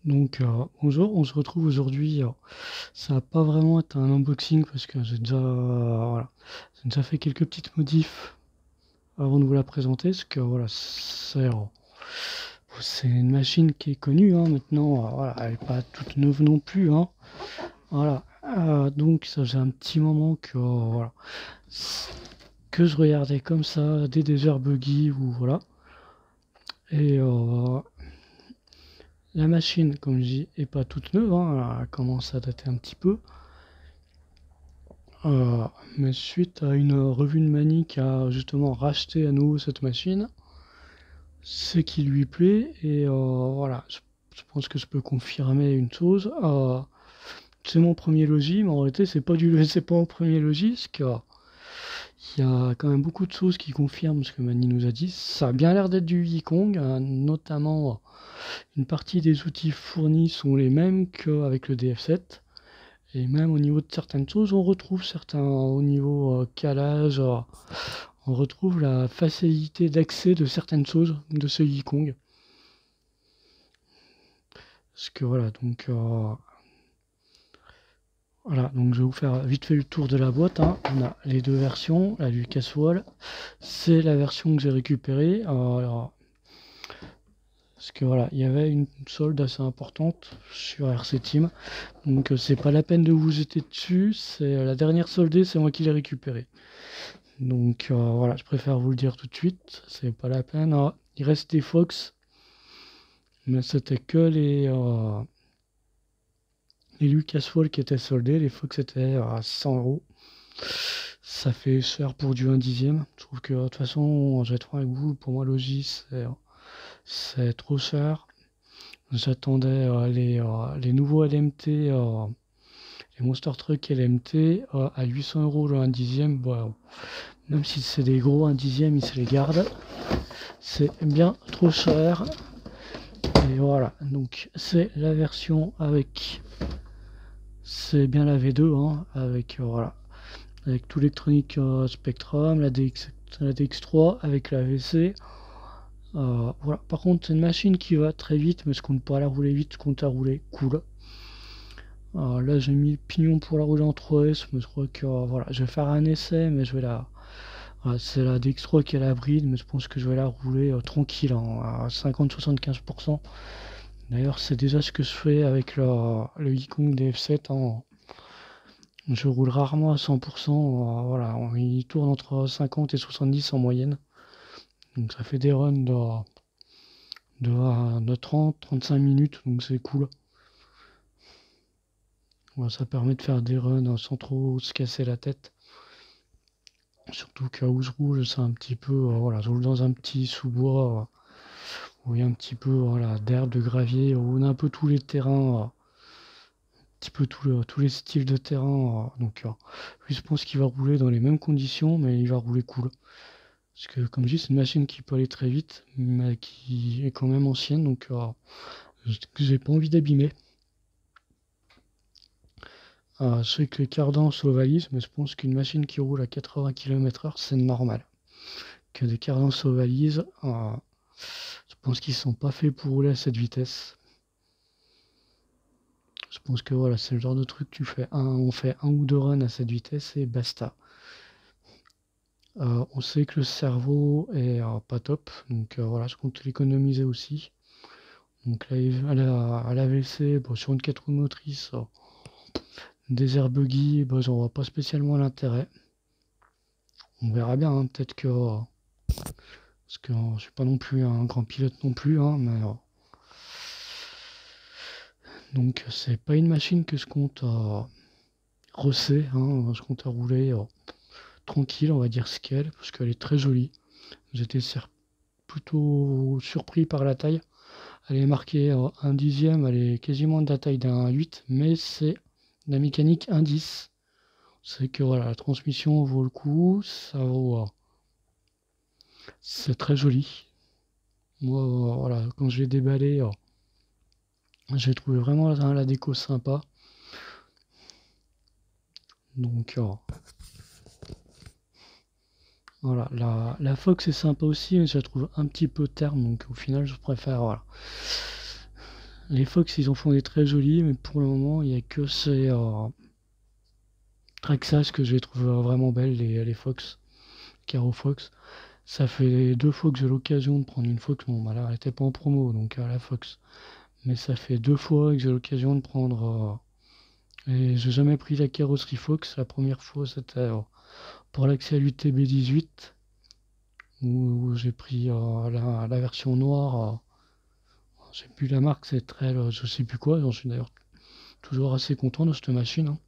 Donc bonjour, on se retrouve aujourd'hui. Ça va pas vraiment être un unboxing parce que voilà, j'ai déjà fait quelques petites modifs avant de vous la présenter. Parce que voilà, c'est une machine qui est connue hein, maintenant. Voilà, elle est pas toute neuve non plus. Hein, voilà. Donc ça faisait un petit moment que voilà que je regardais comme ça des déserts buggy ou voilà. Et la machine, comme je dis, est pas toute neuve. Hein, elle commence à dater un petit peu. Euh, mais suite à une revue de Mani qui a justement racheté à nouveau cette machine, c'est qui lui plaît et voilà, je pense que je peux confirmer une chose. C'est mon premier logis, mais en réalité c'est pas mon premier logis, parce qu'il y a quand même beaucoup de choses qui confirment ce que Mani nous a dit. Ça a bien l'air d'être du Yikong, notamment une partie des outils fournis sont les mêmes qu'avec le DF7. Et même au niveau de certaines choses, on retrouve certains, au niveau calage, on retrouve la facilité d'accès de certaines choses de ce Yikong. Parce que voilà, donc je vais vous faire vite fait le tour de la boîte. Hein. On a les deux versions, la Lucas Wall, c'est la version que j'ai récupérée. Parce que voilà, il y avait une solde assez importante sur RC Team. Donc c'est pas la peine de vous jeter dessus. C'est la dernière soldée, c'est moi qui l'ai récupérée. Donc voilà, je préfère vous le dire tout de suite, c'est pas la peine. Ah, il reste des Fox, mais c'était que les Lucas Wall qui étaient soldés. Les Fox étaient à 100 €. Ça fait cher pour du 1/10. Je trouve que de toute façon, je vais être franc avec vous, pour moi, Logis, c'est trop cher. J'attendais les nouveaux LMT, les Monster Truck LMT à 800 € le 1/10. Bon, même si c'est des gros 1/10, ils se les gardent. C'est bien trop cher. Et voilà, donc c'est la version avec, c'est bien la V2, hein, avec voilà, avec tout l'électronique Spectrum, la DX3 avec la VC. Voilà. Par contre, c'est une machine qui va très vite, mais je compte pas la rouler vite, je compte la rouler cool. Là, j'ai mis le pignon pour la rouler en 3S, mais je crois que voilà, je vais faire un essai, mais je vais la. Voilà, c'est la DX3 qui est la bride, mais je pense que je vais la rouler tranquille, hein, à 50-75%. D'ailleurs, c'est déjà ce que je fais avec le Yikong DF7. Hein. Je roule rarement à 100%. Voilà, il tourne entre 50 et 70 en moyenne. Donc ça fait des runs de 30-35 minutes, donc c'est cool. Voilà, ça permet de faire des runs sans trop se casser la tête. Surtout qu'à où je roule, c'est un petit peu, voilà, je roule dans un petit sous-bois où il y a un petit peu voilà, d'herbe, de gravier, où on a un peu tous les terrains, un petit peu tous les styles de terrain. Donc lui, je pense qu'il va rouler dans les mêmes conditions, mais il va rouler cool. Parce que comme je dis, c'est une machine qui peut aller très vite, mais qui est quand même ancienne, donc j'ai pas envie d'abîmer. Je sais que les cadences aux valises, mais je pense qu'une machine qui roule à 80 km/h, c'est normal. Que des cadences aux valises, je pense qu'ils sont pas faits pour rouler à cette vitesse. Je pense que voilà, c'est le genre de truc on fait un ou deux runs à cette vitesse et basta. On sait que le cerveau est pas top, donc voilà, je compte l'économiser aussi. Donc là, à l'AVC, bon, sur une 4 roues motrices, des air buggy, bah, j'en vois pas spécialement l'intérêt. On verra bien, hein, peut-être que. Parce que je suis pas non plus un grand pilote non plus, hein, mais. Donc c'est pas une machine que je compte rosser, hein, je compte à rouler tranquille, on va dire scale, parce qu'elle est très jolie. J'étais plutôt surpris par la taille. Elle est marquée 1/10, elle est quasiment de la taille d'un 8, mais c'est la mécanique 1/10. C'est que voilà, la transmission vaut le coup, ça vaut. C'est très joli. Moi, voilà, quand je l'ai déballé, j'ai trouvé vraiment la déco sympa. Donc, voilà, la Fox est sympa aussi, mais je la trouve un petit peu terne, donc au final, je préfère, voilà. Les Fox, ils en font des très jolis, mais pour le moment, il n'y a que ces Traxxas que j'ai trouvé vraiment belles, les Fox, Caro Fox. Ça fait 2 fois que j'ai l'occasion de prendre une Fox. Bon, bah là, elle était pas en promo, donc la Fox. Mais ça fait 2 fois que j'ai l'occasion de prendre. Et j'ai jamais pris la carrosserie Fox. La première fois, c'était pour l'Axia UTB 18, où j'ai pris la version noire. J'ai plus la marque, c'est très, je sais plus quoi. J'en suis d'ailleurs toujours assez content de cette machine, hein.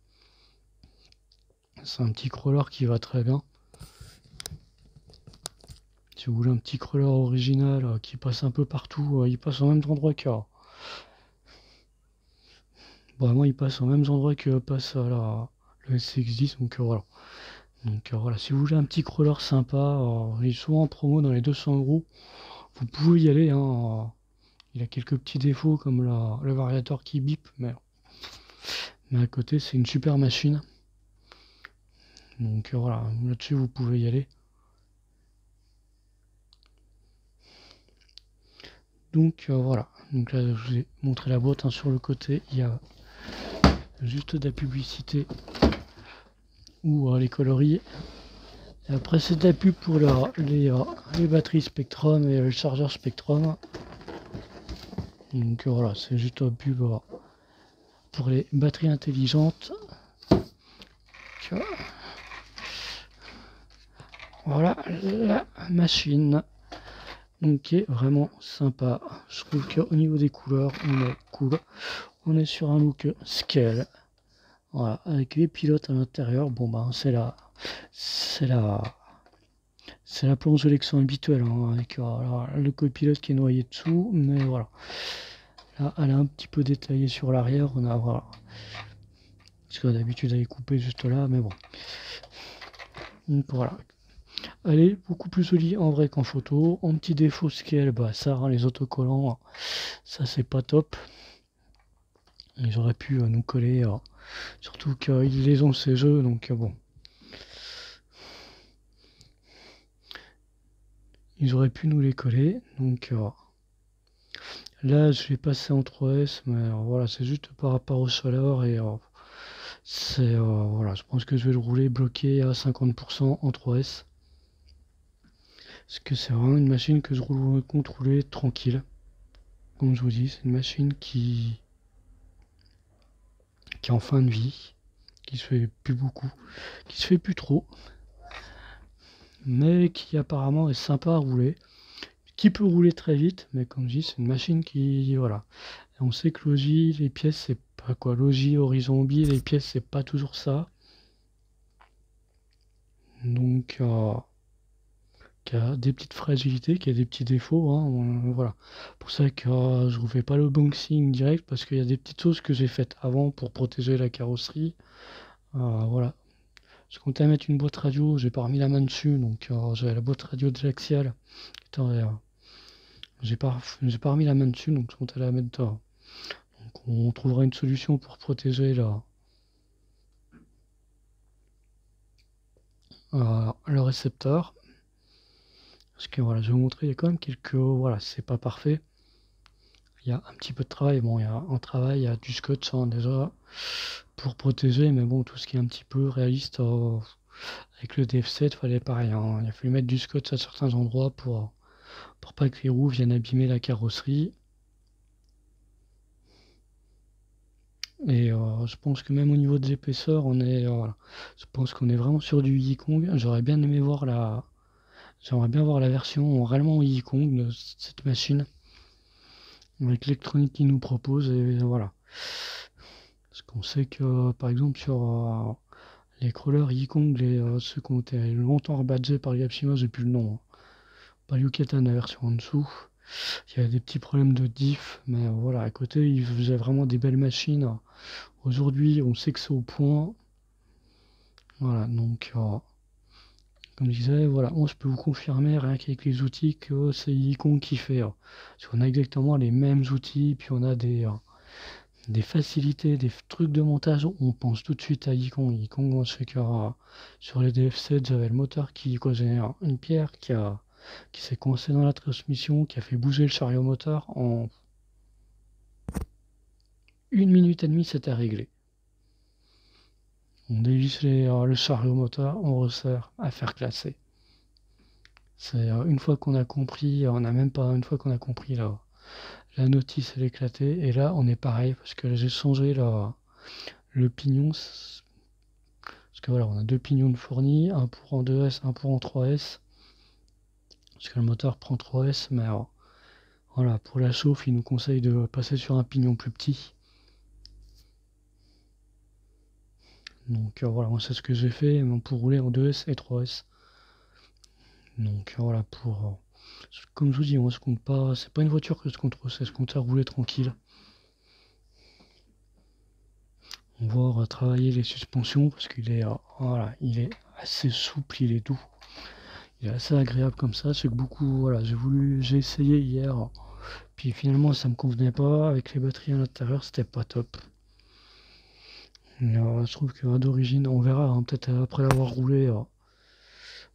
C'est un petit crawler qui va très bien. Si vous voulez un petit crawler original qui passe un peu partout, il passe au même endroit que. Vraiment, il passe au même endroit que passe le SX10, donc voilà. Donc voilà, si vous voulez un petit crawler sympa, il est souvent en promo dans les 200 €. Vous pouvez y aller, hein. Il a quelques petits défauts comme le variateur qui bip, mais à côté, c'est une super machine. Donc voilà, là-dessus, vous pouvez y aller. Donc voilà, donc là, je vous ai montré la boîte, hein. Sur le côté, il y a juste de la publicité ou les coloris. Et après, c'est de la pub pour les batteries Spectrum et le chargeur Spectrum. Donc voilà, c'est juste une pub pour les batteries intelligentes. Voilà la machine. Donc qui est vraiment sympa. Je trouve qu'au niveau des couleurs, on est cool. On est sur un look scale. Voilà, avec les pilotes à l'intérieur. Bon bah c'est la planche d'élection habituelle, hein, avec le copilote qui est noyé dessous, mais voilà. Là, elle est un petit peu détaillée sur l'arrière. On a voilà. Parce que d'habitude elle est coupée juste là, mais bon. Donc voilà. Elle est beaucoup plus jolie en vrai qu'en photo. En petit défaut scale, bah ça, hein, les autocollants, ça c'est pas top. Ils auraient pu nous coller, surtout qu'ils les ont ces jeux, donc bon. Ils auraient pu nous les coller, donc là je vais passer en 3S, mais voilà, c'est juste par rapport au chaleur et c'est voilà, je pense que je vais le rouler bloqué à 50% en 3S. Parce que c'est vraiment une machine que je roule contrôler tranquille. Comme je vous dis, c'est une machine qui est en fin de vie, qui se fait plus beaucoup, qui se fait plus trop, mais qui apparemment est sympa à rouler, qui peut rouler très vite, mais comme je dis, c'est une machine qui, voilà. Et on sait que Logi, les pièces, c'est pas quoi, Logi, Horizon Hobby, les pièces, c'est pas toujours ça. Donc, qui a des petites fragilités, qui a des petits défauts, hein, voilà. Pour ça que je vous fais pas le unboxing direct, parce qu'il y a des petites choses que j'ai faites avant pour protéger la carrosserie. Voilà. Je comptais mettre une boîte radio, j'ai pas remis la main dessus, donc j'avais la boîte radio de l'Axial. J'ai pas remis la main dessus, donc je comptais la mettre dedans. Donc on trouvera une solution pour protéger le récepteur. Parce que voilà, je vais vous montrer, il y a quand même quelques. Voilà, c'est pas parfait. Il y a un petit peu de travail. Bon, il y a un travail, il y a du scotch, hein, déjà pour protéger, mais bon, tout ce qui est un petit peu réaliste avec le DF7, fallait pareil, hein. Il a fallu mettre du scotch à certains endroits pour pas que les roues viennent abîmer la carrosserie. Et je pense que même au niveau des épaisseurs, on est. Voilà. Je pense qu'on est vraiment sur du Yikong. J'aimerais bien voir la version réellement Yikong de cette machine, avec l'électronique qu'ils nous proposent, et voilà. Parce qu'on sait que, par exemple, sur les crawlers Yikong, ceux qui ont été longtemps rebadgés par Yapshima, j'ai plus le nom, hein. Pas Yucatan, la version en dessous. Il y a des petits problèmes de diff, mais voilà, à côté, ils faisaient vraiment des belles machines. Aujourd'hui, on sait que c'est au point. Voilà, donc, comme je disais, voilà, je peux vous confirmer, rien qu'avec les outils, que c'est Yikong qui fait. Parce qu'on a exactement les mêmes outils, puis on a des facilités, des trucs de montage, on pense tout de suite à Yikong. Yikong, je sais que sur les DF7, j'avais le moteur qui causait une pierre qui s'est coincée dans la transmission, qui a fait bouger le chariot moteur 1 minute et demie, c'était réglé. On dévisse le chariot moteur, on resserre, affaire classée. C'est une fois qu'on a compris, on n'a même pas une fois qu'on a compris la notice elle est éclatée, et là on est pareil parce que j'ai changé le pignon, parce que voilà, on a deux pignons de fournis, un pour en 2S, un pour en 3S, parce que le moteur prend 3S, mais voilà, pour la chauffe il nous conseille de passer sur un pignon plus petit. Donc voilà, moi c'est ce que j'ai fait pour rouler en 2S et 3S. Donc voilà, comme je vous dis, moi je compte pas, c'est pas une voiture que je compte, c'est je compte à rouler tranquille. On va travailler les suspensions parce qu'il est, voilà, il est assez souple, il est doux. Il est assez agréable comme ça. C'est que beaucoup, voilà, j'ai essayé hier, puis finalement ça me convenait pas. Avec les batteries à l'intérieur, c'était pas top. Mais, je trouve que d'origine, on verra, hein, peut-être après l'avoir roulé,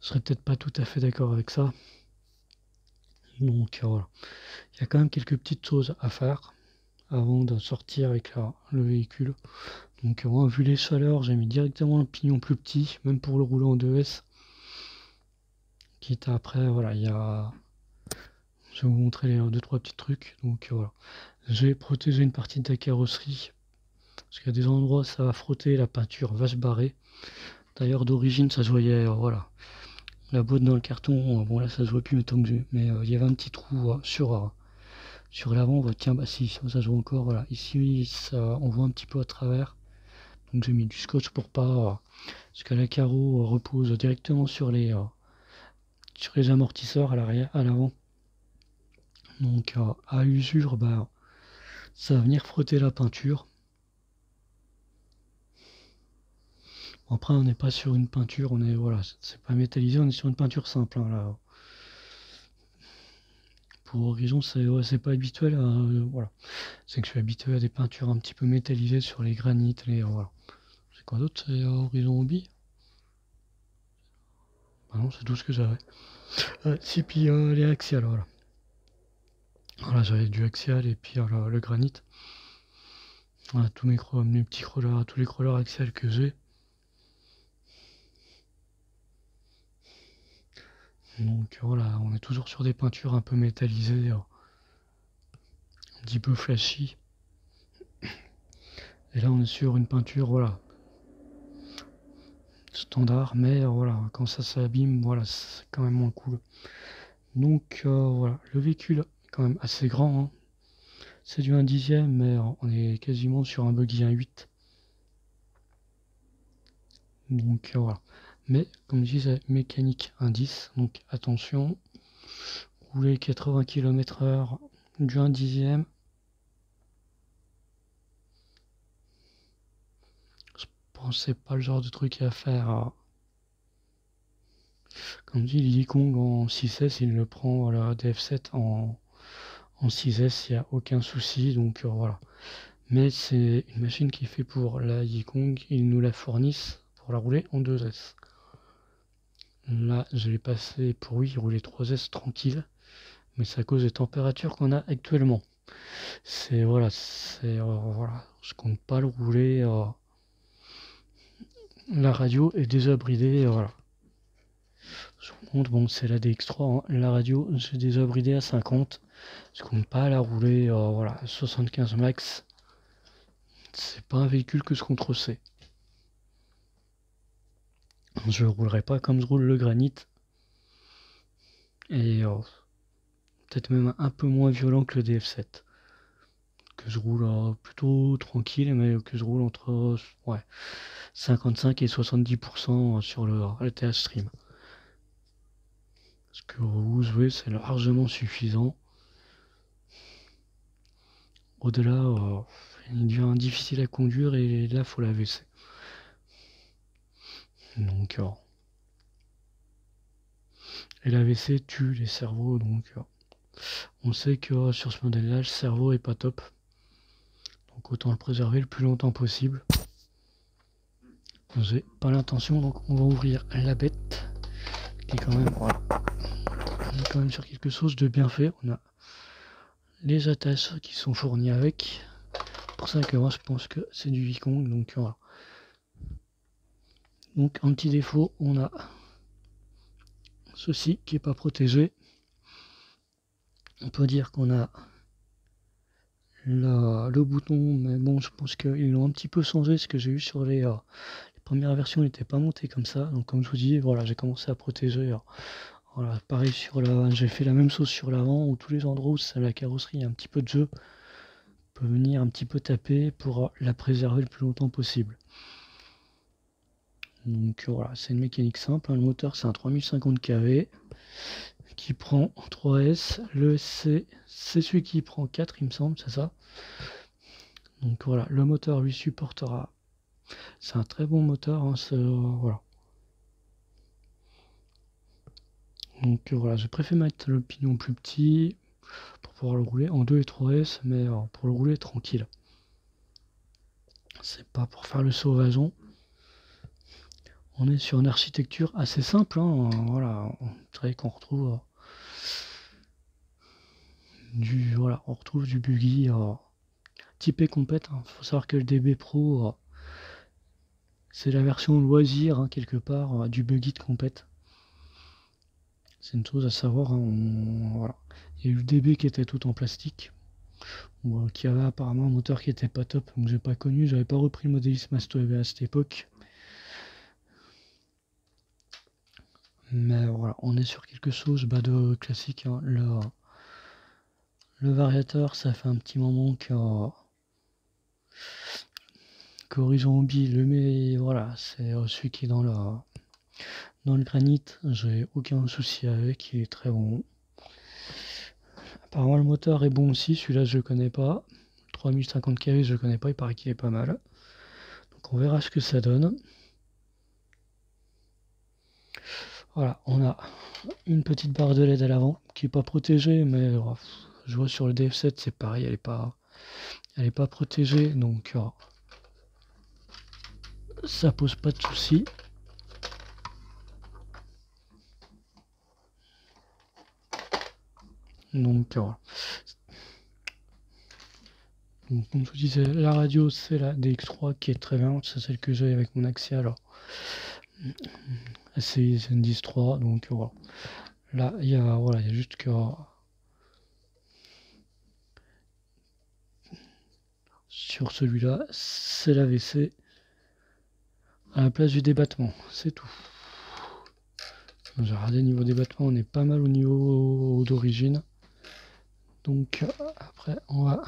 je serais peut-être pas tout à fait d'accord avec ça. Donc voilà, il y a quand même quelques petites choses à faire avant de sortir avec le véhicule. Donc moi, vu les chaleurs, j'ai mis directement le pignon plus petit, même pour le rouler en 2S. Quitte à après, voilà, je vais vous montrer les 2-3 petits trucs. Donc voilà, j'ai protégé une partie de la carrosserie, parce qu'il y a des endroits ça va frotter, la peinture va se barrer. D'ailleurs d'origine ça se voyait, voilà, la boîte dans le carton, bon là ça se voit plus mais il y avait un petit trou sur l'avant, tiens bah si, ça se voit encore, voilà, ici ça, on voit un petit peu à travers. Donc j'ai mis du scotch pour pas, parce que la carreau repose directement sur les amortisseurs à l'arrière, à l'avant. Donc à usure, bah ça va venir frotter la peinture. Après on n'est pas sur une peinture, on est, voilà, c'est pas métallisé, on est sur une peinture simple, hein, là. Pour Horizon, c'est pas habituel, voilà. C'est que je suis habitué à des peintures un petit peu métallisées sur les granites, voilà. C'est quoi d'autre? C'est Horizon Hobby? Ah non, c'est tout ce que j'avais. Si, puis les axiales, voilà. Voilà, j'avais du axial et puis le granit. Voilà, tous mes petits crawlers, tous les crawlers axiales que j'ai. Donc voilà, on est toujours sur des peintures un peu métallisées, un petit peu flashy. Et là on est sur une peinture, voilà, standard, mais voilà, quand ça s'abîme, voilà, c'est quand même moins cool. Donc voilà, le véhicule est quand même assez grand, hein. C'est du 1/10, mais on est quasiment sur un buggy 1.8. Donc voilà. Mais comme je disais, mécanique 1.10, donc attention, rouler 80 km/h du 1/10, je pense que c'est pas le genre de truc à faire. Comme dit, Yikong en 6S, il le prend, voilà, DF7 en 6S, il n'y a aucun souci, donc voilà. Mais c'est une machine qui est faite pour la Yikong, ils nous la fournissent pour la rouler en 2S. Là, je l'ai passé pour, oui, rouler 3S tranquille, mais c'est à cause des températures qu'on a actuellement. Voilà, voilà, je compte pas le rouler, la radio est déjà bridée, voilà. Je vous montre, bon, c'est la DX3, hein. La radio, j'ai déjà bridé à 50. Je compte pas la rouler, voilà, 75 max. C'est pas un véhicule que je compte rosser. Je roulerai pas comme je roule le granit. Et peut-être même un peu moins violent que le DF7. Que je roule plutôt tranquille, mais que je roule entre 55 et 70% sur le TH Stream. Ce que vous jouez, c'est largement suffisant. Au-delà, il devient difficile à conduire et là, faut la laisser. Donc, et l'AVC tue les cerveaux, donc on sait que sur ce modèle-là, le cerveau est pas top. Donc autant le préserver le plus longtemps possible. J'ai pas l'intention, donc on va ouvrir la bête, qui est quand même, voilà, on est quand même sur quelque chose de bien fait. On a les attaches qui sont fournies avec. pour ça que moi je pense que c'est du Wikong, donc voilà. Donc un petit défaut, on a ceci qui est pas protégé. On peut dire qu'on a le bouton, mais bon, je pense qu'ils l'ont un petit peu changé. Ce que j'ai eu sur les premières versions, il n'était pas monté comme ça. Donc comme je vous dis, voilà, j'ai commencé à protéger. Voilà, pareil sur j'ai fait la même chose sur l'avant, où tous les endroits où la carrosserie a un petit peu de jeu, on peut venir un petit peu taper pour la préserver le plus longtemps possible. Donc voilà, c'est une mécanique simple, hein. Le moteur c'est un 3050 kV qui prend 3S. Le SC, c'est celui qui prend 4, il me semble, c'est ça. Donc voilà, le moteur lui supportera. C'est un très bon moteur, hein, voilà. Donc voilà, j'ai préféré mettre le pignon plus petit pour pouvoir le rouler en 2 et 3S, mais pour le rouler tranquille. C'est pas pour faire le sauvageon. On est sur une architecture assez simple, hein, voilà. C'est vrai qu'on retrouve on retrouve du buggy typé compète. Il faut savoir que le DB Pro, c'est la version loisir, hein, quelque part, du buggy de compète. C'est une chose à savoir, hein, voilà. Il y a eu le DB qui était tout en plastique, qui avait apparemment un moteur qui était pas top, donc j'ai pas connu, j'avais pas repris le modélisme à cette époque. Mais voilà, on est sur quelque chose de classique, hein. Le variateur, ça fait un petit moment qu'Horizon Hobby le met, voilà, c'est celui qui est dans le granit, j'ai aucun souci avec, il est très bon. Apparemment le moteur est bon aussi, celui-là je le connais pas. 3050 kV je le connais pas, il paraît qu'il est pas mal. Donc on verra ce que ça donne. Voilà, on a une petite barre de LED à l'avant qui est pas protégée, mais je vois sur le DF7 c'est pareil, elle est pas protégée, donc ça pose pas de soucis. Donc voilà. Donc, comme je vous disais, la radio c'est la DX3 qui est très bien, c'est celle que j'ai avec mon Axial ACI Zen-10-3, donc voilà. Là il y a juste que sur celui-là c'est la l'AVC à la place du débattement, c'est tout. J'ai regardé niveau débattement, on est pas mal au niveau d'origine. Donc après on va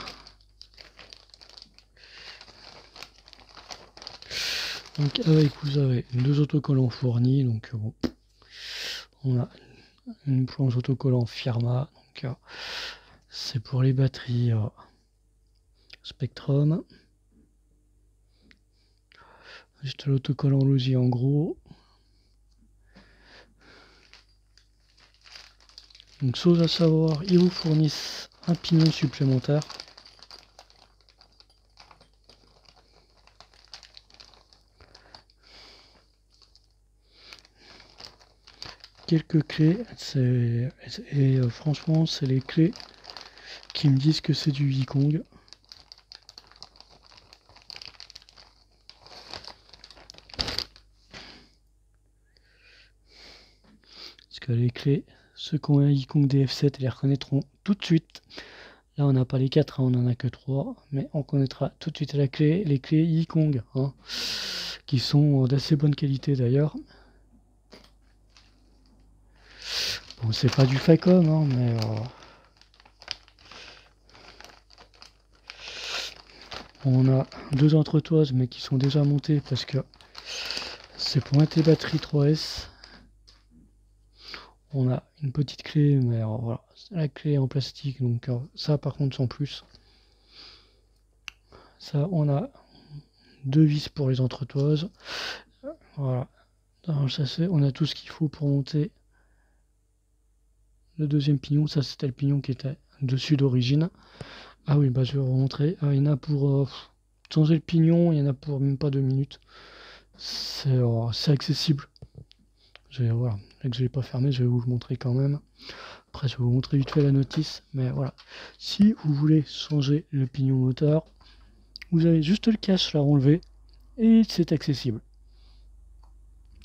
donc avec vous avez deux autocollants fournis, donc bon, on a une planche autocollant Firma, donc c'est pour les batteries Spectrum. Juste l'autocollant Logi en gros. Donc chose à savoir, ils vous fournissent un pignon supplémentaire. Quelques clés, et franchement c'est les clés qui me disent que c'est du Wikong. Parce que les clés, ceux qui ont un Wikong DF7 les reconnaîtront tout de suite. Là on n'a pas les 4, hein, on en a que 3, mais on connaîtra tout de suite les clés Wikong, hein, qui sont d'assez bonne qualité d'ailleurs. Bon, c'est pas du Facom, hein, mais on a deux entretoises, mais qui sont déjà montées parce que c'est pour mettre les batteries 3S. On a une petite clé, mais voilà, la clé est en plastique, donc ça par contre sans plus. Ça, on a deux vis pour les entretoises. Voilà, dans le sachet, on a tout ce qu'il faut pour monter le deuxième pignon. Ça, c'était le pignon qui était dessus d'origine. Ah oui, bah je vais vous montrer. Il y en a pour changer le pignon, il y en a pour même pas 2 minutes. C'est accessible. Voilà, là que je l'ai pas fermé, je vais vous le montrer quand même. Après, je vais vous montrer vite fait la notice, mais voilà. Si vous voulez changer le pignon moteur, Vous avez juste le cache à enlever et c'est accessible.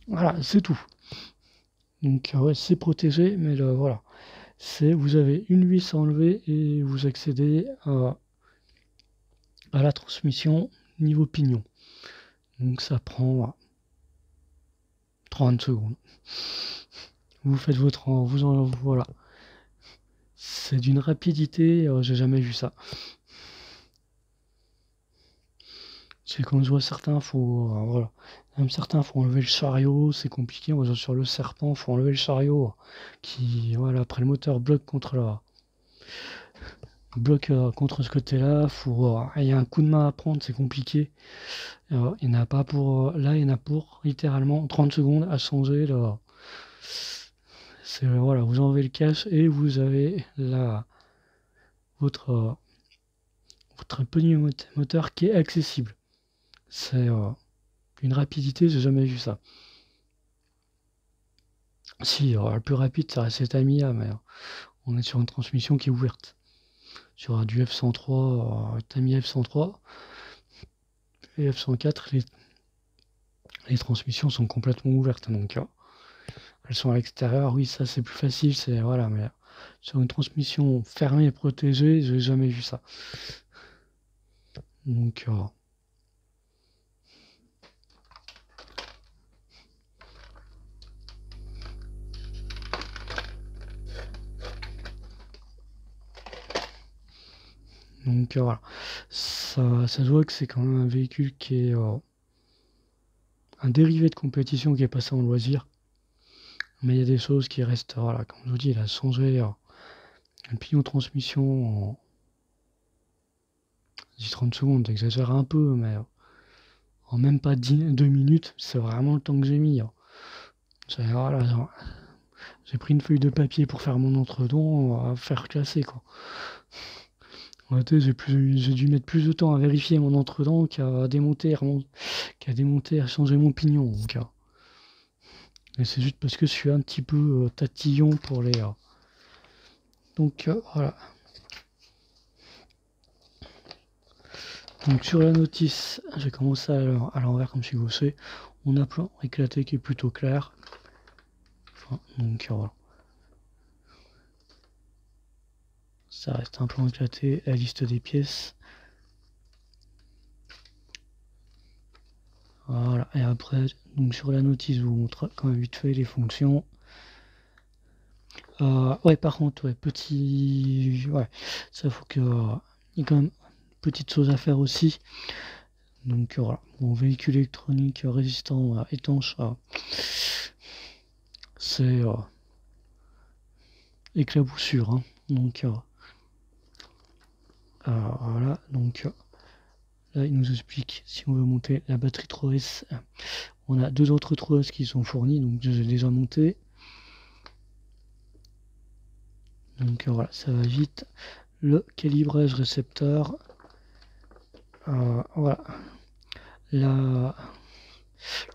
Voilà, c'est tout. Donc ouais, c'est protégé, mais voilà. Vous avez une vis à enlever et vous accédez à la transmission niveau pignon. Donc ça prend 30 secondes. Vous faites voilà. C'est d'une rapidité, j'ai jamais vu ça. C'est quand je vois certains, voilà. Même certains, faut enlever le chariot, c'est compliqué. Moi, sur le serpent, faut enlever le chariot voilà, après le moteur bloque contre ce côté-là. Il y a un coup de main à prendre, c'est compliqué. Il n'y en a pas là, il y en a pour littéralement 30 secondes à changer. Là. Voilà, vous enlevez le cache et vous avez votre, votre pneu moteur qui est accessible. C'est une rapidité, j'ai jamais vu ça. Si, le plus rapide, ça reste Tamiya, mais on est sur une transmission qui est ouverte. Sur du F103, Tamiya F103 et F104, les transmissions sont complètement ouvertes. Donc, elles sont à l'extérieur. Oui, ça c'est plus facile, voilà, mais sur une transmission fermée et protégée, j'ai jamais vu ça. Donc, voilà. Ça se voit que c'est quand même un véhicule qui est un dérivé de compétition qui est passé en loisir. Mais il y a des choses qui restent, voilà, comme je vous dis, il a changé le pignon de transmission en 30 secondes, j'exagère un peu, mais en même pas 2 minutes, c'est vraiment le temps que j'ai mis. Voilà, j'ai pris une feuille de papier pour faire mon entredon, à faire classer quoi. En réalité, j'ai dû mettre plus de temps à vérifier mon entredent qu'à démonter, à changer mon pignon. Et c'est juste parce que je suis un petit peu tatillon pour les. Donc voilà. Donc sur la notice, j'ai commencé à l'envers comme je suis gaucher. On a un plan éclaté qui est plutôt clair. Donc voilà. Ça reste un plan éclaté, la liste des pièces. Voilà, et après, donc sur la notice, je vous montre quand même vite fait les fonctions. Ouais, par contre, ouais, ouais, ça faut que, il y a quand même petite chose à faire aussi. Donc voilà, mon véhicule électronique résistant, étanche, c'est éclaboussure, hein. Donc voilà, donc là il nous explique si on veut monter la batterie 3S. On a deux autres 3S qui sont fournis, donc j'ai déjà monté. Donc voilà, ça va vite. Le calibrage récepteur. Voilà. Le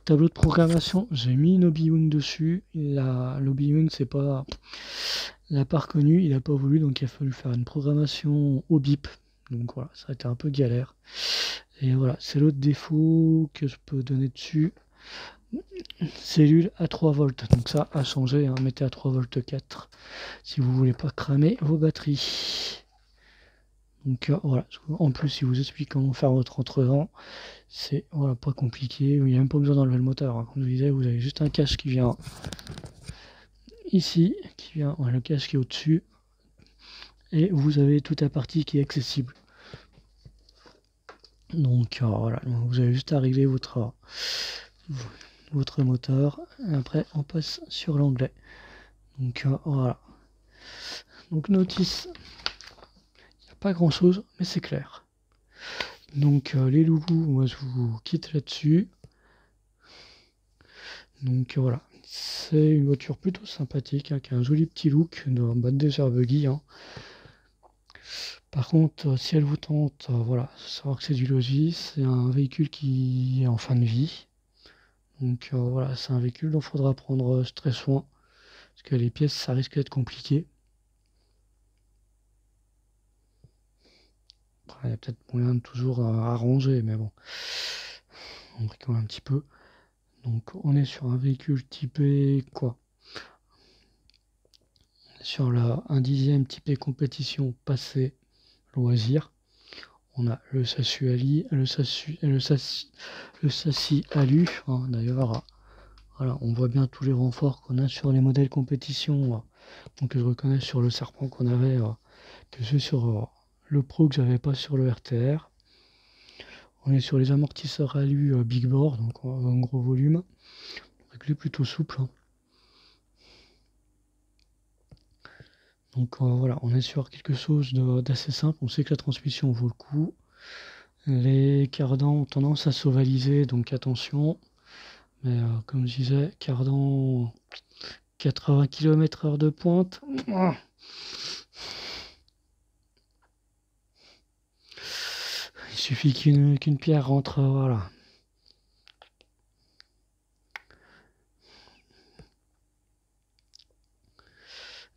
tableau de programmation, j'ai mis une Obi-Wan dessus. L'Obi-Wan, c'est pas. Il n'a pas reconnu, il n'a pas voulu, donc il a fallu faire une programmation au bip. Donc voilà, ça a été un peu galère. Et voilà, c'est l'autre défaut que je peux donner dessus. Cellule à 3 volts, donc ça a changé, hein. Mettez à 3 volts 4 si vous voulez pas cramer vos batteries. Donc voilà, en plus il vous explique comment faire votre entredent, c'est voilà, pas compliqué, il n'y a même pas besoin d'enlever le moteur, hein. Comme je vous disais, vous avez juste un cache qui vient ici, voilà, le cache qui est au-dessus, et vous avez toute la partie qui est accessible. Donc voilà, vous avez juste à régler votre moteur, et après on passe sur l'onglet. Donc voilà. Donc notice, il n'y a pas grand chose, mais c'est clair. Donc les loulous, moi je vous quitte là-dessus. Donc voilà, c'est une voiture plutôt sympathique, hein, qui a un joli petit look de bande désert buggy, hein. Par contre, si elle vous tente, voilà, savoir que c'est du logis, c'est un véhicule qui est en fin de vie. Donc voilà, c'est un véhicule dont il faudra prendre très soin, parce que les pièces, ça risque d'être compliqué. Après, il y a peut-être moyen de toujours arranger, mais bon, on bricole un petit peu. Donc on est sur un véhicule typé quoi? Sur un dixième typé compétition passé loisir. On a le châssis Ali, le châssis alu. Hein, d'ailleurs, voilà, on voit bien tous les renforts qu'on a sur les modèles compétition. Donc je reconnais sur le Serpent qu'on avait, que c'est sur le Pro que j'avais pas sur le RTR. On est sur les amortisseurs alu Big Bore, donc un gros volume. Réglé plutôt souple. Hein. Donc voilà, on est sur quelque chose d'assez simple. On sait que la transmission vaut le coup. Les cardans ont tendance à s'ovaliser, donc attention. Mais comme je disais, cardan 80 km/h de pointe. Il suffit qu'une pierre rentre, voilà.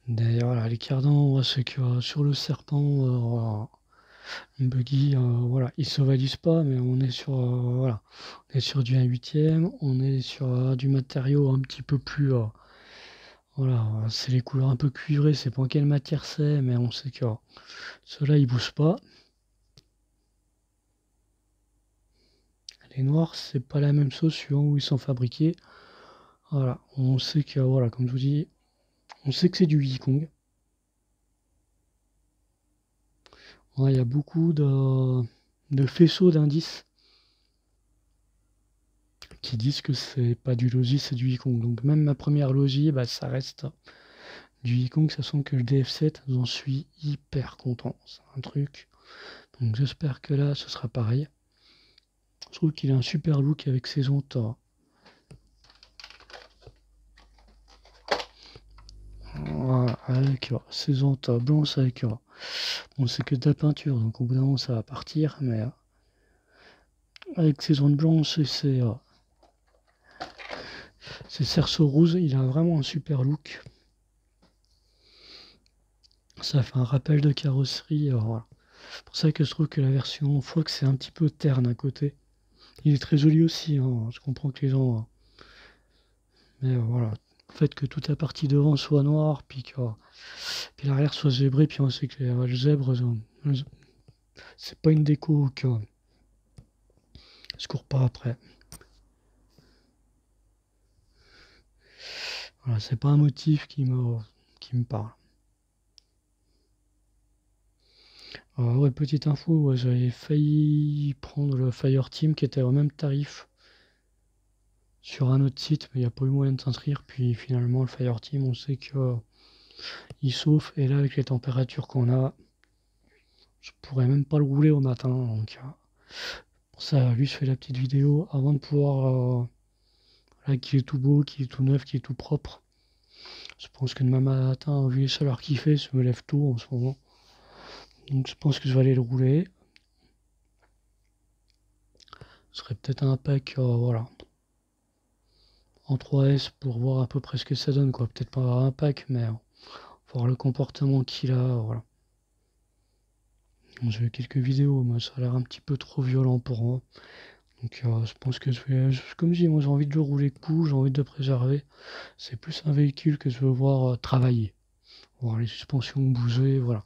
D'ailleurs, voilà, les cardans, c'est que sur le Serpent, un buggy, voilà, il s'ovalise pas, mais on est sur, voilà, on est sur du 1/8, on est sur du matériau un petit peu plus, voilà, c'est les couleurs un peu cuivrées, c'est pas quelle matière c'est, mais on sait que ceux-là ils bougent pas. Les noirs, c'est pas la même chose suivant où ils sont fabriqués. Voilà, on sait que, voilà, comme je vous dis, on sait que c'est du Yikong. Ouais, il y a beaucoup de faisceaux d'indices qui disent que c'est pas du Logi, c'est du Yikong. Donc même ma première Logi, bah, ça reste du Yikong, sachant que le DF7, j'en suis hyper content. C'est un truc. Donc j'espère que là, ce sera pareil. Je trouve qu'il a un super look avec ses jantes. Voilà, avec ses jantes blanches avec. Bon, c'est que de la peinture, donc au bout d'un moment, ça va partir, mais avec ses jantes blanches et ses cerceaux roses, il a vraiment un super look. Ça fait un rappel de carrosserie. Voilà. C'est pour ça que je trouve que la version Fox c'est un petit peu terne à côté. Il est très joli aussi, hein. Je comprends que les gens. Mais voilà. Le fait que toute la partie devant soit noire, puis l'arrière soit zébré, puis on sait que les zèbres, c'est pas une déco que je cours pas après. Voilà, c'est pas un motif qui me parle. Ouais, petite info, ouais, j'avais failli prendre le Fireteam qui était au même tarif sur un autre site, mais il n'y a pas eu moyen de s'inscrire. Puis finalement, le Fireteam, on sait que il sauve. Et là, avec les températures qu'on a, je pourrais même pas le rouler au matin. Donc, pour ça, lui, je fais la petite vidéo avant de pouvoir. Là, qu'il est tout beau, qu'il est tout neuf, qu'il est tout propre. Je pense que demain matin, vu les chaleurs qu'il fait, je me lève tôt en ce moment. Donc, je pense que je vais aller le rouler. Ce serait peut-être un pack, voilà, en 3S pour voir à peu près ce que ça donne, quoi. Peut-être pas un pack, mais voir le comportement qu'il a, voilà. J'ai vu quelques vidéos, moi ça a l'air un petit peu trop violent pour moi. Donc je pense que comme je dis, moi j'ai envie de le rouler cool, j'ai envie de le préserver. C'est plus un véhicule que je veux voir travailler. Voir les suspensions bouger, voilà.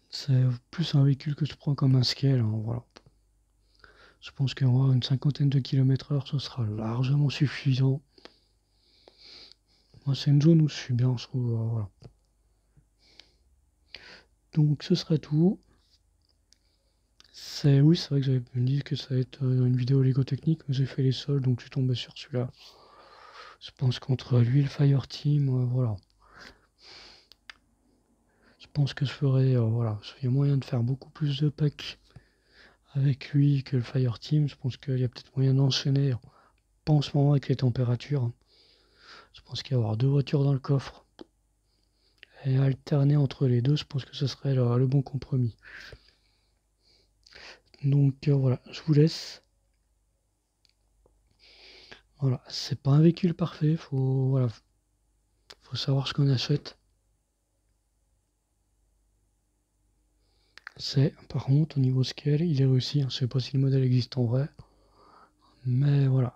C'est plus un véhicule que je prends comme un scale, hein, voilà. Je pense qu'une cinquantaine de km/h, ce sera largement suffisant. Moi, c'est une zone où je suis bien, je trouve, voilà. Donc ce serait tout. Oui, c'est vrai que j'avais dit que ça va être une vidéo Lego technique, mais j'ai fait les sols, donc je suis tombé sur celui-là. Je pense qu'entre lui et le Fireteam, voilà. Je pense que je ferai, voilà, il y a moyen de faire beaucoup plus de packs avec lui que le Fireteam. Je pense qu'il y a peut-être moyen d'enchaîner, pas en ce moment avec les températures. Je pense qu'il y a avoir deux voitures dans le coffre. Et alterner entre les deux, je pense que ce serait le bon compromis. Donc voilà, je vous laisse. Voilà, c'est pas un véhicule parfait, voilà, faut savoir ce qu'on achète. C'est, par contre, au niveau scale, il est réussi. Je sais pas si le modèle existe en vrai. Mais voilà.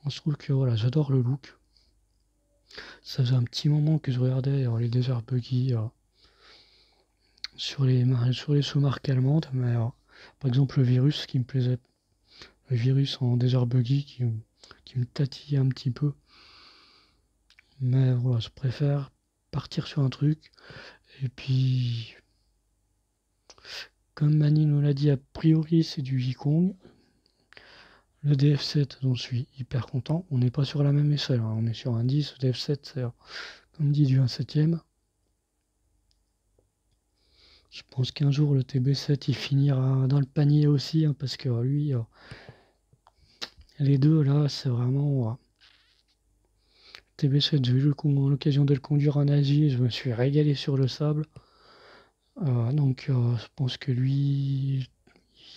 Je trouve que voilà, j'adore le look. Ça faisait un petit moment que je regardais les Desert Buggy sur les sous-marques allemandes. Mais par exemple, le Virus qui me plaisait. Le Virus en Desert Buggy qui me tatillait un petit peu. Mais voilà, je préfère partir sur un truc. Et puis, comme Mani nous l'a dit, a priori, c'est du Yikong. Le DF7, j'en suis hyper content. On n'est pas sur la même échelle, hein. On est sur un 10. Le DF7, c'est, comme dit, du 1/7. Je pense qu'un jour, le TB7, il finira dans le panier aussi, hein, parce que lui, les deux, là, c'est vraiment... TB7, j'ai eu l'occasion de le conduire en Asie, je me suis régalé sur le sable. Donc, je pense que lui,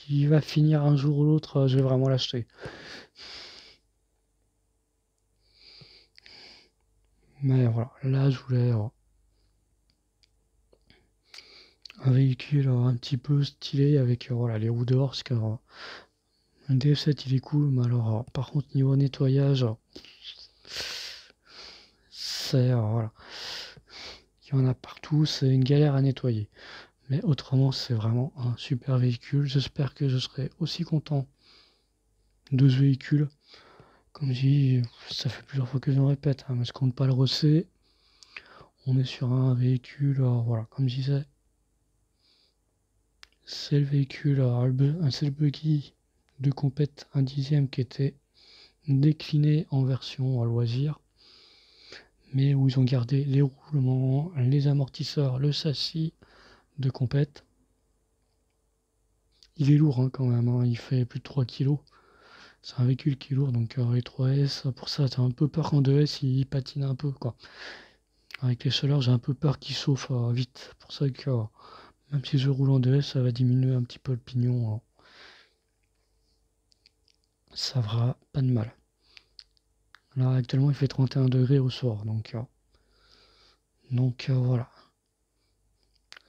il va finir un jour ou l'autre, je vais vraiment l'acheter. Mais voilà, là, je voulais un véhicule un petit peu stylé avec voilà, les roues dehors, parce que un DF7 il est cool, mais alors par contre niveau nettoyage, c'est voilà, il y en a partout, c'est une galère à nettoyer. Mais autrement, c'est vraiment un super véhicule. J'espère que je serai aussi content de ce véhicule. Comme je dis, ça fait plusieurs fois que je me répète, hein, mais je compte pas le rosser. On est sur un véhicule, voilà, comme je disais, c'est le véhicule, c'est le buggy de compète 1/10 qui était décliné en version à loisir, mais où ils ont gardé les roulements, les amortisseurs, le châssis de compète. Il est lourd hein, quand même, hein, il fait plus de 3 kg. C'est un véhicule qui est lourd, donc les 3S, pour ça, t'as un peu peur qu'en 2S, il patine un peu, quoi. Avec les chaleurs, j'ai un peu peur qu'il chauffe vite. Pour ça que, même si je roule en 2S, ça va diminuer un petit peu le pignon, hein. Ça fera pas de mal. Là, actuellement, il fait 31 degrés au soir, donc voilà.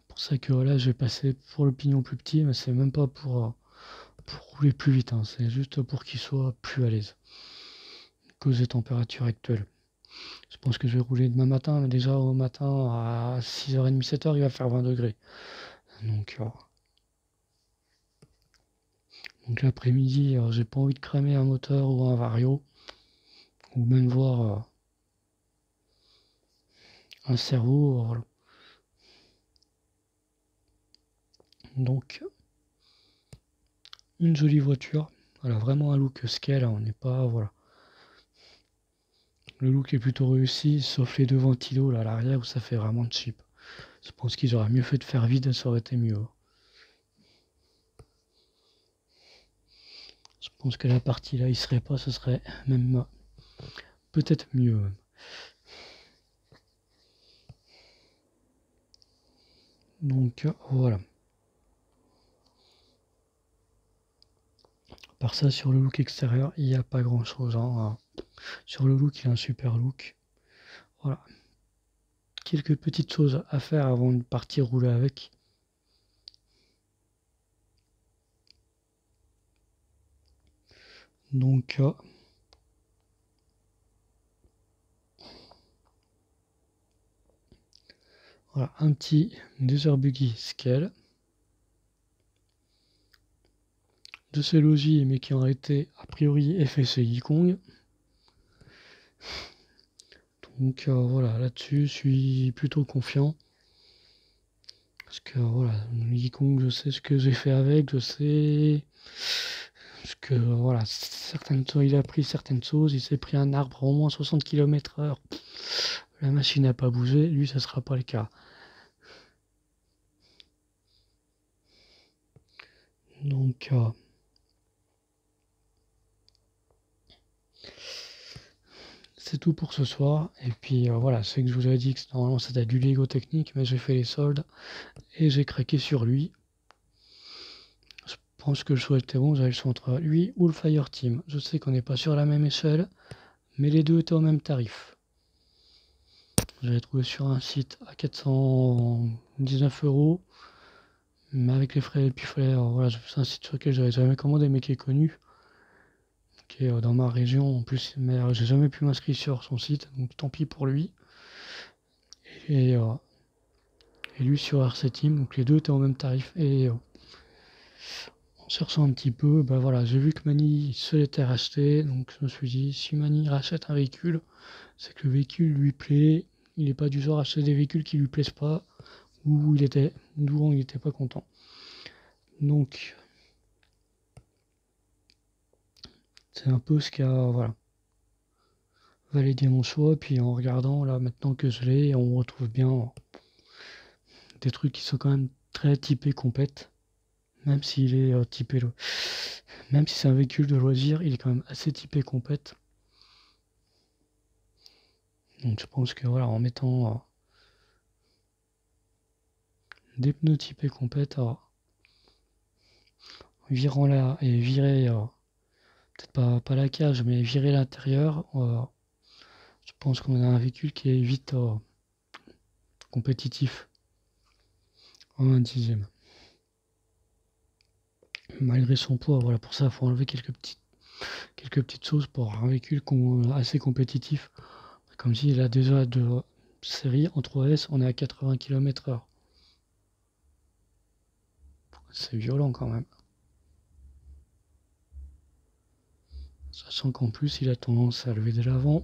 Pour ça que là, je vais passer pour le pignon plus petit, mais c'est même pas pour rouler plus vite, hein. C'est juste pour qu'il soit plus à l'aise. À cause des températures actuelles. Je pense que je vais rouler demain matin, mais déjà au matin à 6h30, 7h, il va faire 20 degrés. Donc l'après-midi, j'ai pas envie de cramer un moteur ou un vario, ou même voir un cerveau. Voilà. Donc une jolie voiture. Voilà, vraiment un look scale, hein, on n'est pas. Voilà. Le look est plutôt réussi, sauf les deux ventilos là à l'arrière où ça fait vraiment cheap. Je pense qu'ils auraient mieux fait de faire vide, ça aurait été mieux. Je pense que la partie là, il serait pas, ce serait même peut-être mieux. Donc voilà. Par ça, sur le look extérieur, il n'y a pas grand chose, hein. Sur le look, il a un super look. Voilà. Quelques petites choses à faire avant de partir rouler avec. Donc voilà, un petit Desert Buggy Scale. De ces logis, mais qui ont été a priori FSC Yikong. Donc voilà, là-dessus, je suis plutôt confiant. Parce que voilà, Yikong, je sais ce que j'ai fait avec, je sais ce que voilà, il a pris certaines choses, il s'est pris un arbre au moins 60 km/h. La machine n'a pas bougé, lui ça sera pas le cas. Donc c'est tout pour ce soir. Et puis voilà, c'est que je vous avais dit que normalement c'était du Lego technique, mais j'ai fait les soldes et j'ai craqué sur lui. Je pense que le choix était bon, j'avais le choix entre lui ou le Fireteam. Je sais qu'on n'est pas sur la même échelle, mais les deux étaient au même tarif. J'avais trouvé sur un site à 419 €, mais avec les frais, et puis voilà, c'est un site sur lequel j'avais jamais commandé, mais qui est connu, qui est dans ma région en plus, mais j'ai jamais pu m'inscrire sur son site, donc tant pis pour lui. Et, euh, et lui sur RC Team, donc les deux étaient au même tarif. Et en cherchant un petit peu, bah voilà, j'ai vu que Mani se l'était racheté, donc je me suis dit, si Mani rachète un véhicule, c'est que le véhicule lui plaît, il n'est pas du genre à acheter des véhicules qui lui plaisent pas, ou d'où il était pas content. Donc, c'est un peu ce qui a, voilà, validé mon choix, puis en regardant, là, maintenant que je l'ai, on retrouve bien des trucs qui sont quand même très typés compète, même s'il est même si c'est un véhicule de loisir, il est quand même assez typé compète. Donc je pense que voilà, en mettant des pneus typés compète, virant là et virer, peut-être pas la cage, mais virer l'intérieur, je pense qu'on a un véhicule qui est vite compétitif en un dixième. Malgré son poids, voilà, pour ça, il faut enlever quelques petites choses pour un véhicule assez compétitif. Comme s'il a déjà de série en 3S, on est à 80 km/h. C'est violent quand même. Sachant qu'en plus, il a tendance à lever de l'avant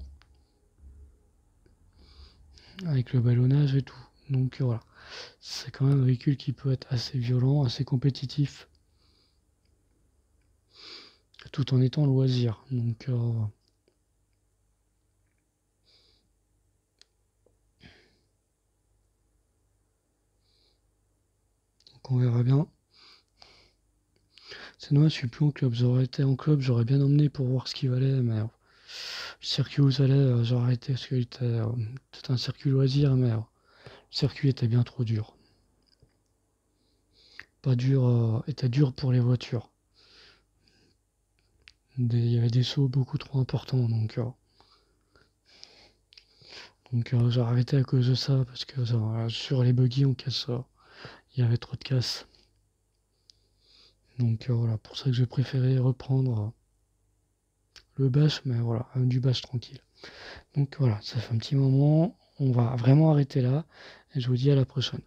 avec le ballonnage et tout. Donc voilà, c'est quand même un véhicule qui peut être assez violent, assez compétitif, tout en étant loisir. Donc on verra bien. C'est dommage, je suis plus en club. J'aurais été en club, j'aurais bien emmené pour voir ce qu'il valait, mais le circuit où j'allais, j'aurais arrêté parce qu'il était un circuit loisir, mais le circuit était bien trop dur. Pas dur, était dur pour les voitures. Il y avait des sauts beaucoup trop importants, donc j'ai arrêté à cause de ça, parce que sur les buggy, il y avait trop de casse. Donc voilà, pour ça que j'ai préféré reprendre le bash, mais voilà, du bash tranquille. Donc voilà, ça fait un petit moment, on va vraiment arrêter là, et je vous dis à la prochaine.